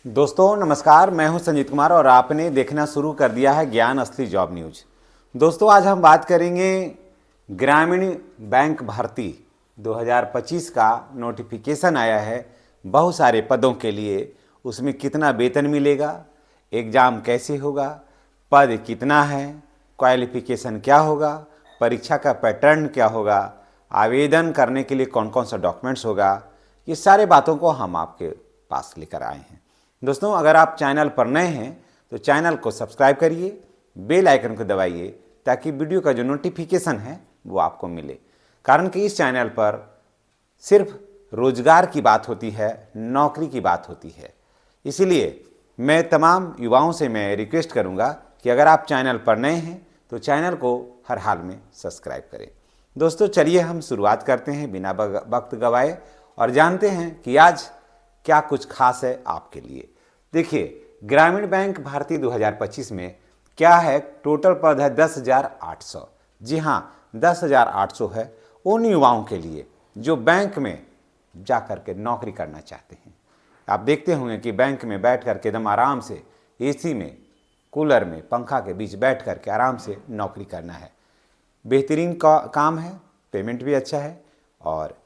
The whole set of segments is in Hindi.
दोस्तों नमस्कार, मैं हूं संजीत कुमार और आपने देखना शुरू कर दिया है ज्ञान असली जॉब न्यूज। दोस्तों आज हम बात करेंगे ग्रामीण बैंक भर्ती 2025 का नोटिफिकेशन आया है बहुत सारे पदों के लिए। उसमें कितना वेतन मिलेगा, एग्ज़ाम कैसे होगा, पद कितना है, क्वालिफिकेशन क्या होगा, परीक्षा का पैटर्न क्या होगा, आवेदन करने के लिए कौन कौन सा डॉक्यूमेंट्स होगा, ये सारे बातों को हम आपके पास लेकर आए हैं। दोस्तों अगर आप चैनल पर नए हैं तो चैनल को सब्सक्राइब करिए, बेल आइकन को दबाइए ताकि वीडियो का जो नोटिफिकेशन है वो आपको मिले। कारण कि इस चैनल पर सिर्फ रोजगार की बात होती है, नौकरी की बात होती है। इसीलिए मैं तमाम युवाओं से मैं रिक्वेस्ट करूंगा कि अगर आप चैनल पर नए हैं तो चैनल को हर हाल में सब्सक्राइब करें। दोस्तों चलिए हम शुरुआत करते हैं बिना वक्त गवाए और जानते हैं कि आज क्या कुछ खास है आपके लिए। देखिए ग्रामीण बैंक भर्ती 2025 में क्या है, टोटल पद है 10,800। जी हाँ 10,800 है उन युवाओं के लिए जो बैंक में जा कर के नौकरी करना चाहते हैं। आप देखते होंगे कि बैंक में बैठ कर के एकदम आराम से एसी में, कूलर में, पंखा के बीच बैठ कर के आराम से नौकरी करना है। बेहतरीन काम है, पेमेंट भी अच्छा है और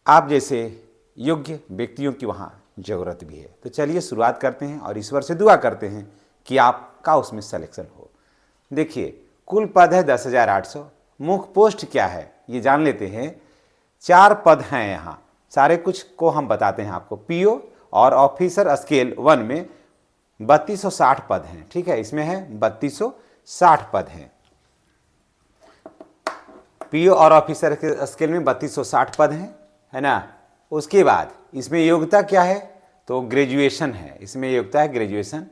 आप जैसे योग्य व्यक्तियों की वहाँ ज़रूरत भी है। तो चलिए शुरुआत करते हैं और ईश्वर से दुआ करते हैं कि आपका उसमें सिलेक्शन हो। देखिए कुल पद है 10,800। मुख्य पोस्ट क्या है ये जान लेते हैं। 4 पद हैं यहाँ, सारे कुछ को हम बताते हैं आपको। पीओ और ऑफिसर स्केल 1 में 3260 पद हैं। ठीक है, इसमें है 3260 पद हैं। पीओ और ऑफिसर के स्केल में 3260 पद हैं, है ना। उसके बाद इसमें योग्यता क्या है तो ग्रेजुएशन है, इसमें योग्यता है ग्रेजुएशन।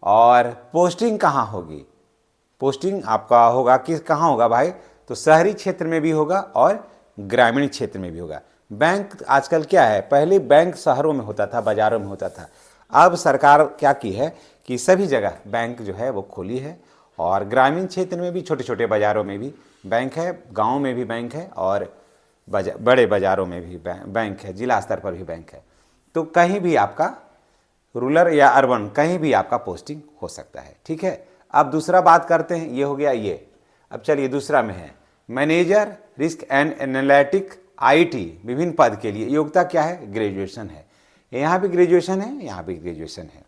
और पोस्टिंग कहाँ होगी, पोस्टिंग आपका होगा कि कहाँ होगा भाई, तो शहरी क्षेत्र में भी होगा और ग्रामीण क्षेत्र में भी होगा। बैंक आजकल क्या है, पहले बैंक शहरों में होता था, बाज़ारों में होता था। अब सरकार क्या की है कि सभी जगह बैंक जो है वो खोली है और ग्रामीण क्षेत्र में भी, छोटे छोटे बाज़ारों में भी बैंक है, गाँव में भी बैंक है और बड़े बाज़ारों में भी बैंक है, जिला स्तर पर भी बैंक है। तो कहीं भी आपका रूरल या अर्बन कहीं भी आपका पोस्टिंग हो सकता है। ठीक है, अब दूसरा बात करते हैं, ये हो गया ये। अब चलिए दूसरा में है manager risk and analytic IT विभिन्न पद के लिए योग्यता क्या है, ग्रेजुएशन है। यहाँ भी ग्रेजुएशन है, यहाँ भी ग्रेजुएशन है।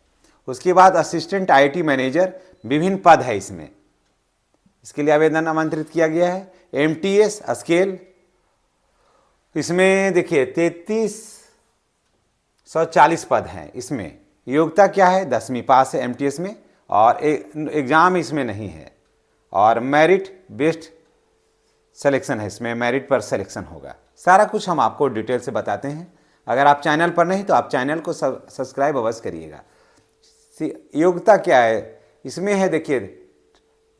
उसके बाद असिस्टेंट आईटी मैनेजर विभिन्न पद है, इसमें इसके लिए आवेदन आमंत्रित किया गया है। एमटीएस स्केल, इसमें देखिए 3340 पद हैं। इसमें योग्यता क्या है, 10वीं पास है एमटीएस में और एग्ज़ाम इसमें नहीं है और मेरिट बेस्ड सिलेक्शन है, इसमें मेरिट पर सिलेक्शन होगा। सारा कुछ हम आपको डिटेल से बताते हैं। अगर आप चैनल पर नहीं तो आप चैनल को सब्सक्राइब अवश्य करिएगा। योग्यता क्या है इसमें है, देखिए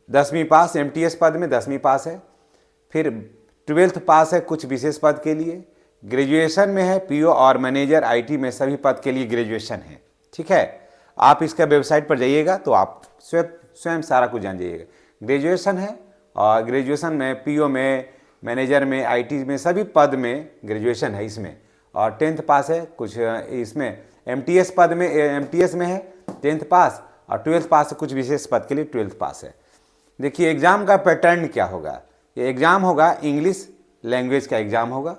10वीं पास, एमटीएस पद में 10वीं पास है, फिर 12th पास है कुछ विशेष पद के लिए। ग्रेजुएशन में है पीओ और मैनेजर आईटी में सभी पद के लिए ग्रेजुएशन है। ठीक है, आप इसका वेबसाइट पर जाइएगा तो आप स्वयं सारा कुछ जान जाइएगा। ग्रेजुएशन है और ग्रेजुएशन में पीओ में, मैनेजर में, आईटी में सभी पद में ग्रेजुएशन है इसमें। और 10th पास है कुछ इसमें। एमटीएस पद में, एमटीएस में है 10th पास और 12th पास है कुछ विशेष पद के लिए 12th पास है। देखिए एग्ज़ाम का पैटर्न क्या होगा, ये एग्ज़ाम होगा इंग्लिश लैंग्वेज का एग्ज़ाम होगा।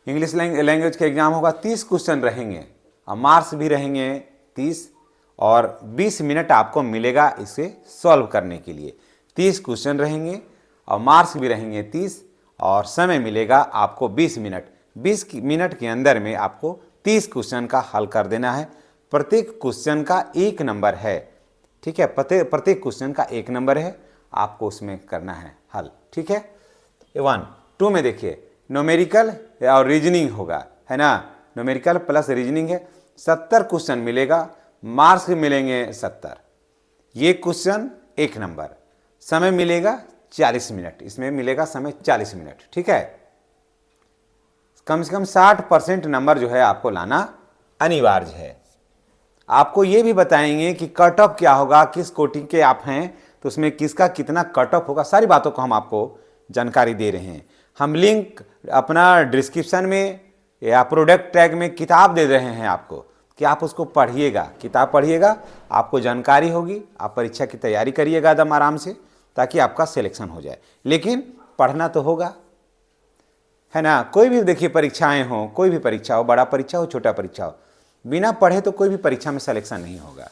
इंग्लिश लैंग्वेज का एग्ज़ाम होगा, 30 क्वेश्चन रहेंगे और मार्क्स भी रहेंगे 30 और 20 मिनट आपको मिलेगा इसे सॉल्व करने के लिए। 30 क्वेश्चन रहेंगे और मार्क्स भी रहेंगे 30 और समय मिलेगा आपको 20 मिनट। 20 मिनट के अंदर में आपको 30 क्वेश्चन का हल कर देना है। प्रत्येक क्वेश्चन का 1 नंबर है। ठीक है, प्रत्येक क्वेश्चन का 1 नंबर है, आपको उसमें करना है हल। ठीक है, 1 2 में देखिए न्यूमेरिकल और रीजनिंग होगा, है ना। न्यूमेरिकल प्लस रीजनिंग है, 70 क्वेश्चन मिलेगा, मार्क्स मिलेंगे 70। ये क्वेश्चन 1 नंबर, समय मिलेगा 40 मिनट, इसमें मिलेगा समय 40 मिनट। ठीक है, कम से कम 60% नंबर जो है आपको लाना अनिवार्य है। आपको ये भी बताएंगे कि कट ऑफ क्या होगा, किस कोटि के आप हैं तो उसमें किसका कितना कट ऑफ होगा, सारी बातों को हम आपको जानकारी दे रहे हैं। हम लिंक अपना डिस्क्रिप्शन में या प्रोडक्ट टैग में किताब दे रहे हैं आपको कि आप उसको पढ़िएगा, किताब पढ़िएगा, आपको जानकारी होगी, आप परीक्षा की तैयारी करिएगा एकदम आराम से, ताकि आपका सिलेक्शन हो जाए। लेकिन पढ़ना तो होगा, है ना। कोई भी देखिए परीक्षाएं हो, कोई भी परीक्षा हो, बड़ा परीक्षा हो छोटा परीक्षा हो, बिना पढ़े तो कोई भी परीक्षा में सिलेक्शन नहीं होगा।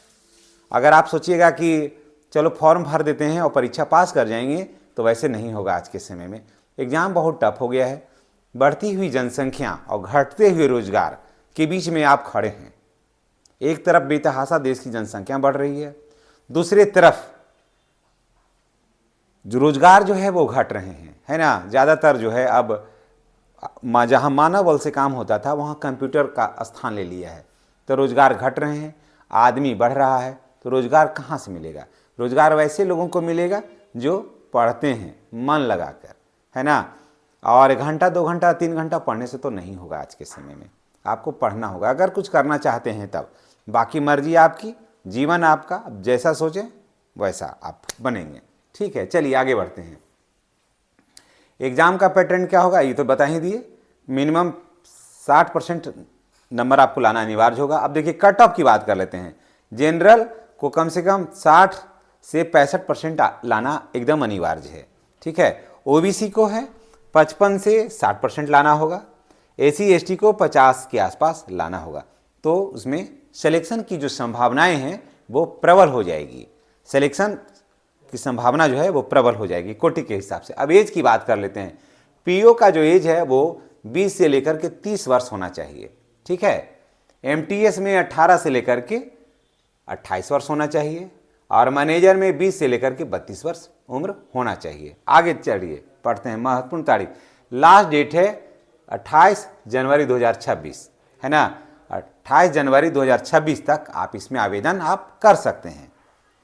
अगर आप सोचिएगा कि चलो फॉर्म भर देते हैं और परीक्षा पास कर जाएंगे, तो वैसे नहीं होगा। आज के समय में एग्ज़ाम बहुत टफ हो गया है। बढ़ती हुई जनसंख्या और घटते हुए रोजगार के बीच में आप खड़े हैं। एक तरफ बेतहाशा देश की जनसंख्या बढ़ रही है, दूसरी तरफ जो रोजगार जो है वो घट रहे हैं, है ना। ज़्यादातर जो है अब जहाँ मानव बल से काम होता था वहाँ कंप्यूटर का स्थान ले लिया है, तो रोजगार घट रहे हैं, आदमी बढ़ रहा है, तो रोजगार कहाँ से मिलेगा। रोजगार वैसे लोगों को मिलेगा जो पढ़ते हैं मन लगाकर, है ना। और 1 घंटा 2 घंटा 3 घंटा पढ़ने से तो नहीं होगा। आज के समय में आपको पढ़ना होगा अगर कुछ करना चाहते हैं तब। बाकी मर्जी आपकी, जीवन आपका, अब जैसा सोचें वैसा आप बनेंगे। ठीक है, चलिए आगे बढ़ते हैं। एग्ज़ाम का पैटर्न क्या होगा ये तो बता ही दिए। मिनिमम 60% नंबर आपको लाना अनिवार्य होगा। अब देखिए कट ऑफ की बात कर लेते हैं। जनरल को कम से कम 60 से 65% लाना एकदम अनिवार्य है, ठीक है। ओबीसी को है 55 से 60% लाना होगा। एसी एसटी को 50 के आसपास लाना होगा, तो उसमें सिलेक्शन की जो संभावनाएं हैं वो प्रबल हो जाएगी। सिलेक्शन की संभावना जो है वो प्रबल हो जाएगी कोटि के हिसाब से। अब एज की बात कर लेते हैं। पीओ का जो एज है वो 20 से लेकर के 30 वर्ष होना चाहिए, ठीक है। एमटीएस में 18 से लेकर के 28 वर्ष होना चाहिए, और मैनेजर में 20 से लेकर के 32 वर्ष उम्र होना चाहिए। आगे चलिए पढ़ते हैं महत्वपूर्ण तारीख। लास्ट डेट है 28 जनवरी 2026, है ना। 28 जनवरी 2026 तक आप इसमें आवेदन आप कर सकते हैं।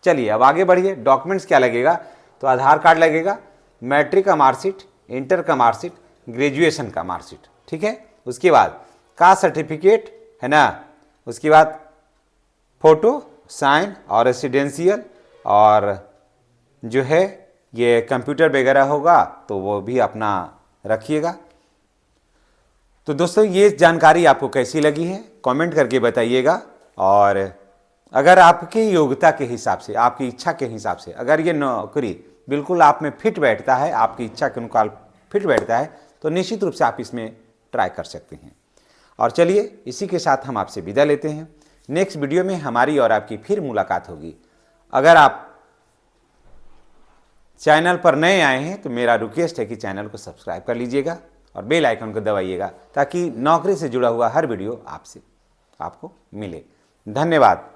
चलिए अब आगे बढ़िए। डॉक्यूमेंट्स क्या लगेगा, तो आधार कार्ड लगेगा, मैट्रिक का मार्कशीट, इंटर का मार्कशीट, ग्रेजुएशन का मार्कशीट, ठीक है। उसके बाद कास्ट सर्टिफिकेट, है ना। उसके बाद फोटो, साइन और रेसिडेंशियल, और जो है ये कंप्यूटर वगैरह होगा तो वो भी अपना रखिएगा। तो दोस्तों ये जानकारी आपको कैसी लगी है कमेंट करके बताइएगा। और अगर आपकी योग्यता के हिसाब से, आपकी इच्छा के हिसाब से अगर ये नौकरी बिल्कुल आप में फिट बैठता है, आपकी इच्छा के अनुसार फिट बैठता है, तो निश्चित रूप से आप इसमें ट्राई कर सकते हैं। और चलिए इसी के साथ हम आपसे विदा लेते हैं। नेक्स्ट वीडियो में हमारी और आपकी फिर मुलाकात होगी। अगर आप चैनल पर नए आए हैं तो मेरा रिक्वेस्ट है कि चैनल को सब्सक्राइब कर लीजिएगा और बेल आइकन को दबाइएगा, ताकि नौकरी से जुड़ा हुआ हर वीडियो आपको मिले। धन्यवाद।